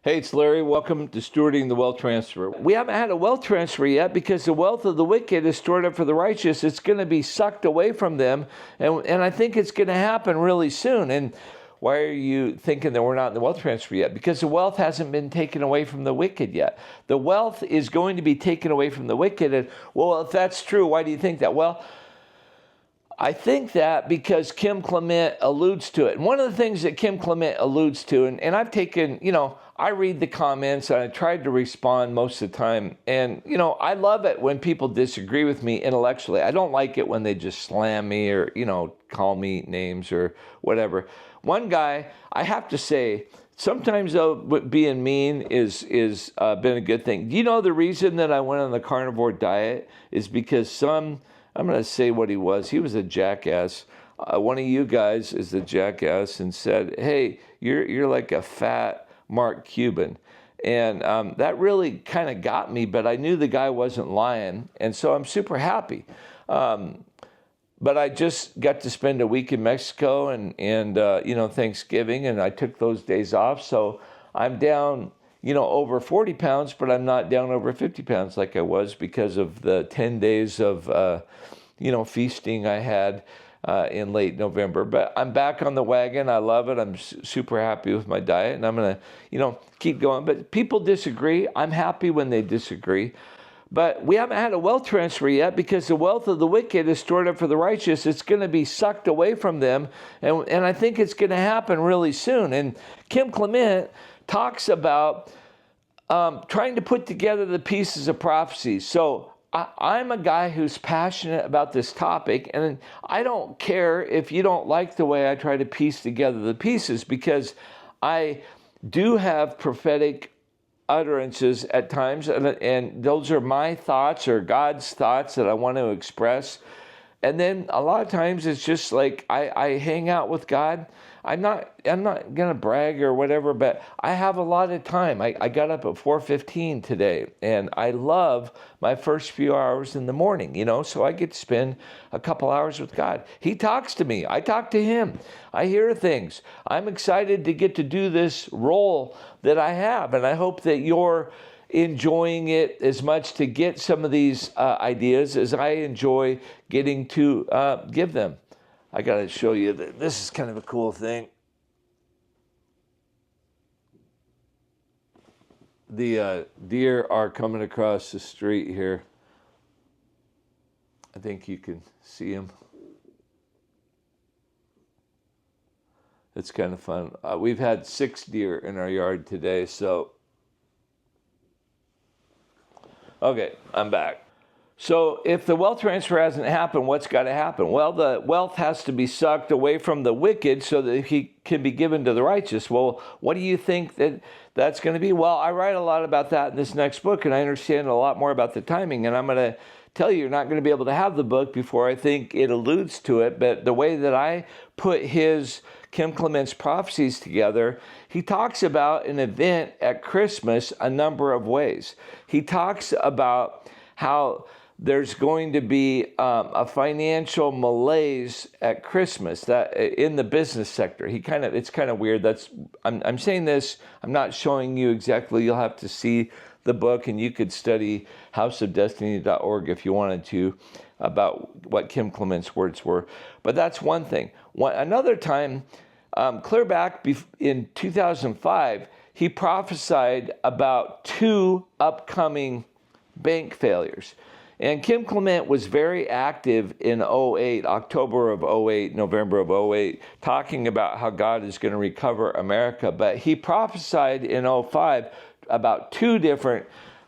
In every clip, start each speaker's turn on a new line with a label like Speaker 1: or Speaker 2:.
Speaker 1: Hey, it's Larry. Welcome to Stewarding the Wealth Transfer. We haven't had a wealth transfer yet because the wealth of the wicked is stored up for the righteous. It's going to be sucked away from them, and I think it's going to happen really soon. And why are you thinking that we're not in the wealth transfer yet? Because the wealth hasn't been taken away from the wicked yet. The wealth is going to be taken away from the wicked. And, well, if that's true, why do you think that? Well, I think that because Kim Clement alludes to it. And one of the things that Kim Clement alludes to, and I've taken, I read the comments and I tried to respond most of the time. And, I love it when people disagree with me intellectually. I don't like it when they just slam me or, call me names or whatever. One guy, I have to say, sometimes though, being mean is been a good thing. Do you know the reason that I went on the carnivore diet is because I'm going to say what he was. He was a jackass. One of you guys is the jackass and said, hey, you're like a fat Mark Cuban. And that really kind of got me, but I knew the guy wasn't lying. And so I'm super happy. But I just got to spend a week in Mexico and Thanksgiving, and I took those days off. So I'm down, over 40 pounds, but I'm not down over 50 pounds like I was because of the 10 days of, feasting I had in late November. But I'm back on the wagon. I love it. I'm super happy with my diet, and I'm going to, keep going. But people disagree. I'm happy when they disagree. But we haven't had a wealth transfer yet because the wealth of the wicked is stored up for the righteous. It's going to be sucked away from them, and I think it's going to happen really soon. And Kim Clement talks about trying to put together the pieces of prophecy. So I'm a guy who's passionate about this topic, and I don't care if you don't like the way I try to piece together the pieces, because I do have prophetic utterances at times, and those are my thoughts or God's thoughts that I want to express. And then a lot of times it's just like I hang out with God. I'm not gonna brag or whatever, but I have a lot of time. I got up at 4:15 today, and I love my first few hours in the morning, so I get to spend a couple hours with God. He talks to me. I talk to him. I hear things. I'm excited to get to do this role that I have, and I hope that you're enjoying it as much to get some of these ideas as I enjoy getting to give them. I got to show you that this is kind of a cool thing. The deer are coming across the street here. I think you can see them. It's kind of fun. We've had 6 deer in our yard today, so. Okay, I'm back. So if the wealth transfer hasn't happened, what's got to happen? Well, the wealth has to be sucked away from the wicked so that he can be given to the righteous. Well, what do you think that's going to be? Well, I write a lot about that in this next book, and I understand a lot more about the timing. And I'm going to tell you, you're not going to be able to have the book before I think it alludes to it. But the way that I put Kim Clement's prophecies together, he talks about an event at Christmas a number of ways. He talks about how there's going to be a financial malaise at Christmas that in the business sector. It's kind of weird. I'm saying this. I'm not showing you exactly. You'll have to see the book, and you could study houseofdestiny.org if you wanted to about what Kim Clement's words were. But that's one thing. Another time, clear back in 2005, he prophesied about 2 upcoming bank failures. And Kim Clement was very active in 2008, October of 2008, November of 2008, talking about how God is going to recover America. But he prophesied in 2005 about 2 different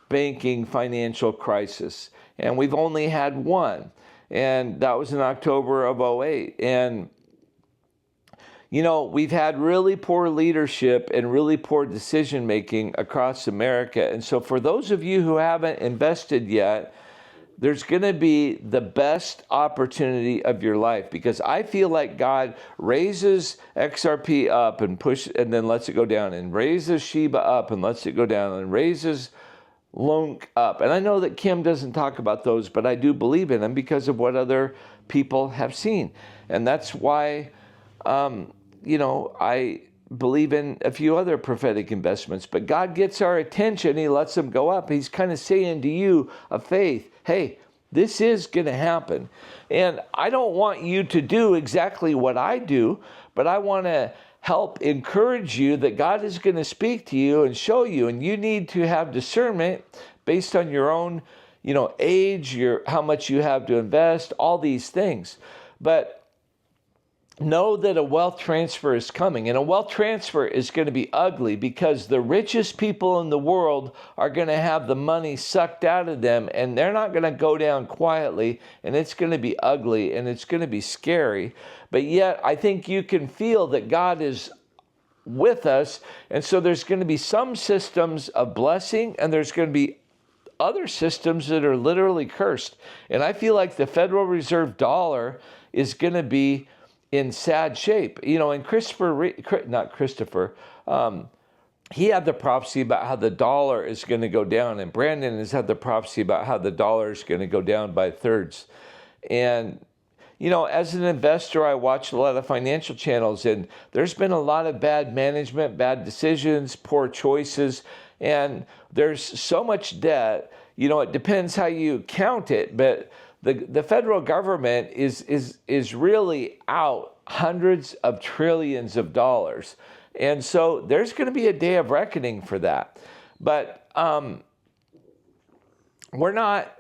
Speaker 1: banking financial crises. And we've only had one. And that was in October of 2008. And we've had really poor leadership and really poor decision making across America. And so for those of you who haven't invested yet, there's going to be the best opportunity of your life, because I feel like God raises XRP up and then lets it go down, and raises Shiba up and lets it go down, and raises LUNC up. And I know that Kim doesn't talk about those, but I do believe in them because of what other people have seen. And that's why, I believe in a few other prophetic investments. But God gets our attention. He lets them go up. He's kind of saying to you of faith, hey, this is going to happen. And I don't want you to do exactly what I do, but I want to help encourage you that God is going to speak to you and show you. And you need to have discernment based on your own, age, how much you have to invest, all these things. But know that a wealth transfer is coming, and a wealth transfer is going to be ugly because the richest people in the world are going to have the money sucked out of them, and they're not going to go down quietly, and it's going to be ugly, and it's going to be scary. But yet, I think you can feel that God is with us, and so there's going to be some systems of blessing, and there's going to be other systems that are literally cursed. And I feel like the Federal Reserve dollar is going to be in sad shape. And he had the prophecy about how the dollar is going to go down, and Brandon has had the prophecy about how the dollar is going to go down by thirds. And, as an investor, I watch a lot of financial channels, and there's been a lot of bad management, bad decisions, poor choices, and there's so much debt. It depends how you count it, but the federal government is really out hundreds of trillions of dollars. And so there's going to be a day of reckoning for that. But we're not,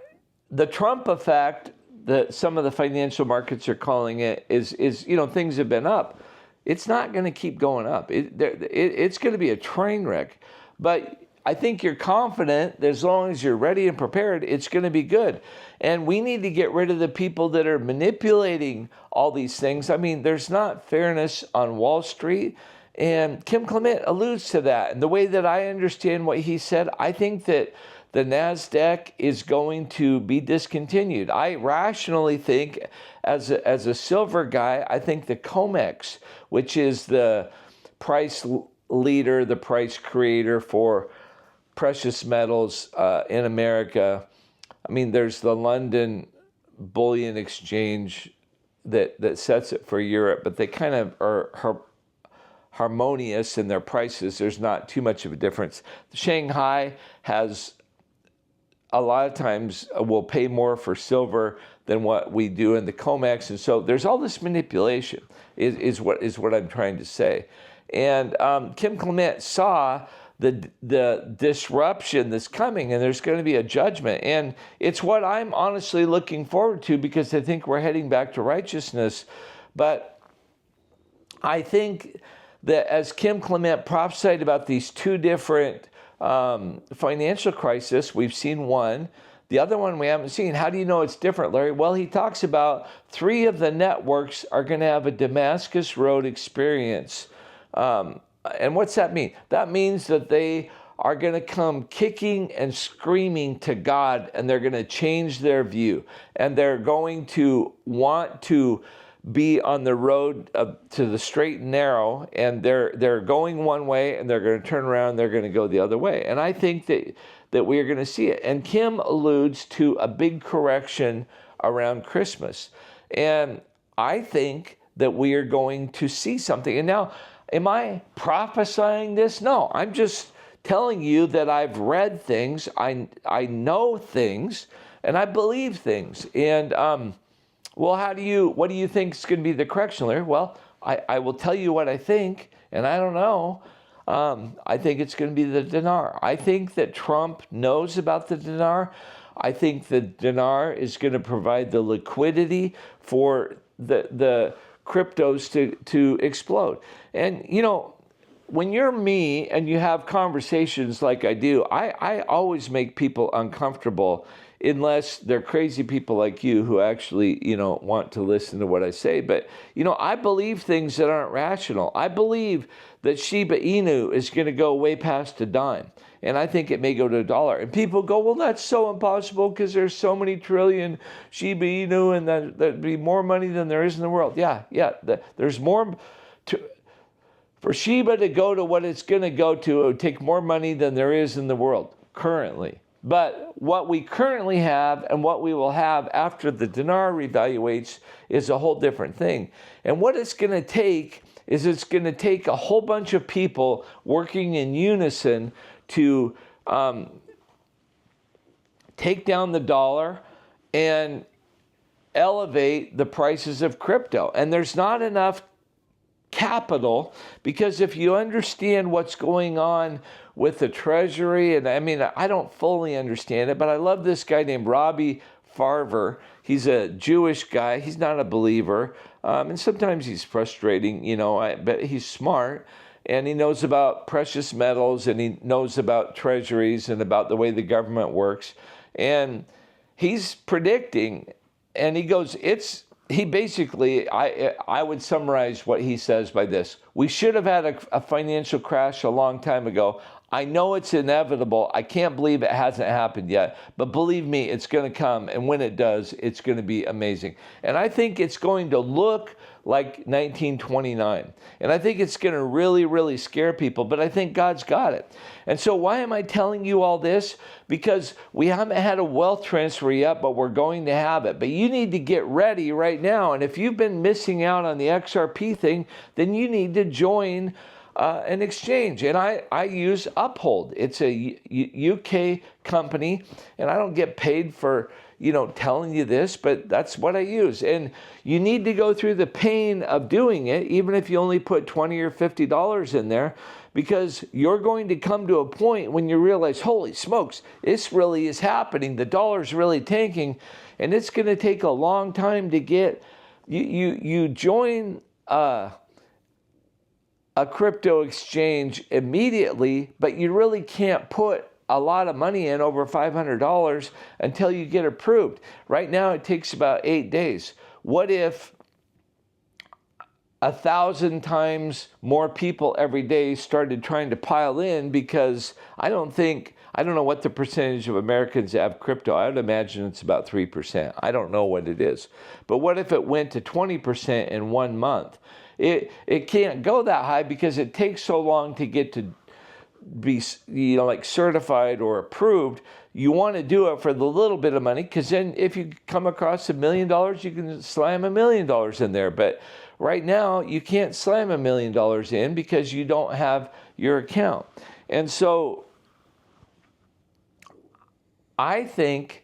Speaker 1: the Trump effect, that some of the financial markets are calling it, is things have been up. It's not going to keep going up. It's going to be a train wreck. But I think you're confident that as long as you're ready and prepared, it's going to be good. And we need to get rid of the people that are manipulating all these things. I mean, there's not fairness on Wall Street. And Kim Clement alludes to that. And the way that I understand what he said, I think that the NASDAQ is going to be discontinued. I rationally think, as a silver guy, I think the COMEX, which is the price leader, the price creator for precious metals in America. I mean, there's the London Bullion Exchange that sets it for Europe, but they kind of are harmonious in their prices. There's not too much of a difference. Shanghai has a lot of times will pay more for silver than what we do in the COMEX, and so there's all this manipulation. Is what I'm trying to say. And Kim Clement saw the disruption that's coming, and there's going to be a judgment. And it's what I'm honestly looking forward to, because I think we're heading back to righteousness. But I think that as Kim Clement prophesied about these two different financial crises, we've seen one. The other one we haven't seen. How do you know it's different, Larry? Well, he talks about 3 of the networks are going to have a Damascus Road experience. And what's that mean? That means that they are going to come kicking and screaming to God, and they're going to change their view. And they're going to want to be on the road to the straight and narrow, and they're going one way, and they're going to turn around, they're going to go the other way. And I think that we are going to see it. And Kim alludes to a big correction around Christmas. And I think that we are going to see something. And now, am I prophesying this? No, I'm just telling you that I've read things, I know things, and I believe things. And well, what do you think is going to be the correction, Larry? Well, I will tell you what I think, and I don't know. I think it's going to be the dinar. I think that Trump knows about the dinar. I think the dinar is going to provide the liquidity for the cryptos to explode. And, when you're me and you have conversations like I do, I always make people uncomfortable, unless they're crazy people like you who actually, want to listen to what I say. But, I believe things that aren't rational. I believe that Shiba Inu is going to go way past a dime. And I think it may go to $1. And people go, well, that's so impossible because there's so many trillion Shiba Inu, and that'd be more money than there is in the world. Yeah, there's more. For Shiba to go to what it's going to go to, it would take more money than there is in the world currently. But what we currently have and what we will have after the dinar revaluates is a whole different thing. And what it's going to take is it's going to take a whole bunch of people working in unison to take down the dollar and elevate the prices of crypto. And there's not enough capital, because if you understand what's going on with the Treasury, and I mean, I don't fully understand it, but I love this guy named Robbie Farver. He's a Jewish guy. He's not a believer. And sometimes he's frustrating, but he's smart. And he knows about precious metals, and he knows about treasuries and about the way the government works. And he's predicting, and he goes, he basically, I would summarize what he says by this: we should have had a financial crash a long time ago. I know it's inevitable. I can't believe it hasn't happened yet. But believe me, it's going to come. And when it does, it's going to be amazing. And I think it's going to look like 1929. And I think it's going to really, really scare people. But I think God's got it. And so why am I telling you all this? Because we haven't had a wealth transfer yet, but we're going to have it. But you need to get ready right now. And if you've been missing out on the XRP thing, then you need to join an exchange. And I use Uphold. It's a UK company, and I don't get paid for telling you this, but that's what I use. And you need to go through the pain of doing it, even if you only put $20 or $50 in there, because you're going to come to a point when you realize, holy smokes, this really is happening. The dollar's really tanking, and it's going to take a long time to get you join a crypto exchange immediately, but you really can't put a lot of money in, over $500, until you get approved. Right now, it takes about 8 days. What if 1,000 times more people every day started trying to pile in? Because I don't know what the percentage of Americans have crypto. I would imagine it's about 3%. I don't know what it is. But what if it went to 20% in 1 month? It can't go that high because it takes so long to get to be certified or approved. You want to do it for the little bit of money, because then if you come across $1 million, you can slam $1 million in there. But right now you can't slam $1 million in because you don't have your account. And so I think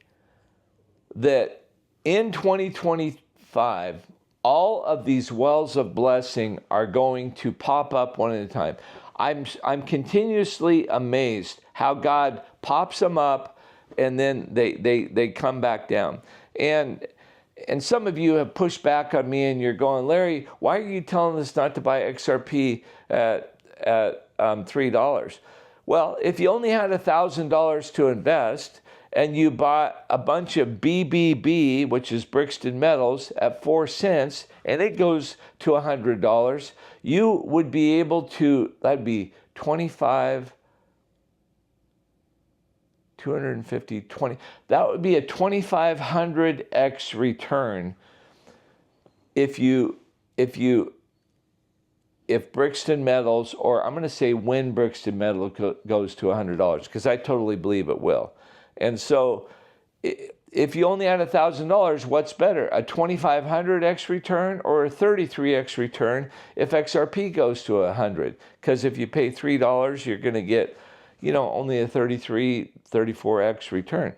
Speaker 1: that in 2025, all of these wells of blessing are going to pop up one at a time. I'm continuously amazed how God pops them up, and then they come back down. And some of you have pushed back on me, and you're going, Larry, why are you telling us not to buy XRP at $3? Well, if you only had $1,000 to invest, and you bought a bunch of BBB, which is Brixton Metals, at 4 cents, and it goes to $100, you would be able to, that'd be 25, 250, 20, that would be a 2,500x return if Brixton Metals, or I'm going to say when Brixton Metals goes to $100, because I totally believe it will. And so if you only had $1,000, what's better, a 2,500x return or a 33x return if XRP goes to 100? Because if you pay $3, you're going to get, only a 34x return.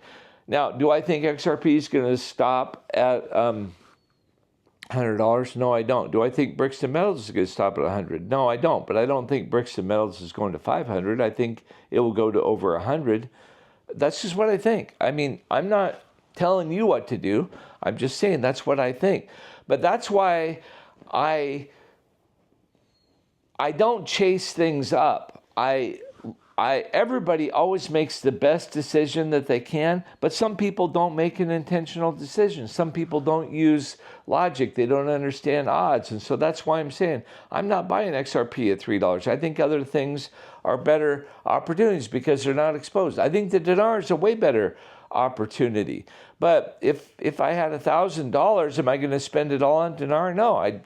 Speaker 1: Now, do I think XRP is going to stop at $100? No, I don't. Do I think Brixton Metals is going to stop at 100? No, I don't. But I don't think Brixton Metals is going to 500. I think it will go to over 100. That's just what I think. I mean, I'm not telling you what to do. I'm just saying that's what I think. But that's why I don't chase things up. Everybody always makes the best decision that they can, but some people don't make an intentional decision. Some people don't use logic. They don't understand odds. And so that's why I'm saying I'm not buying XRP at $3. I think other things are better opportunities because they're not exposed. I think the dinar is a way better opportunity. But if I had $1,000, am I going to spend it all on dinar? No,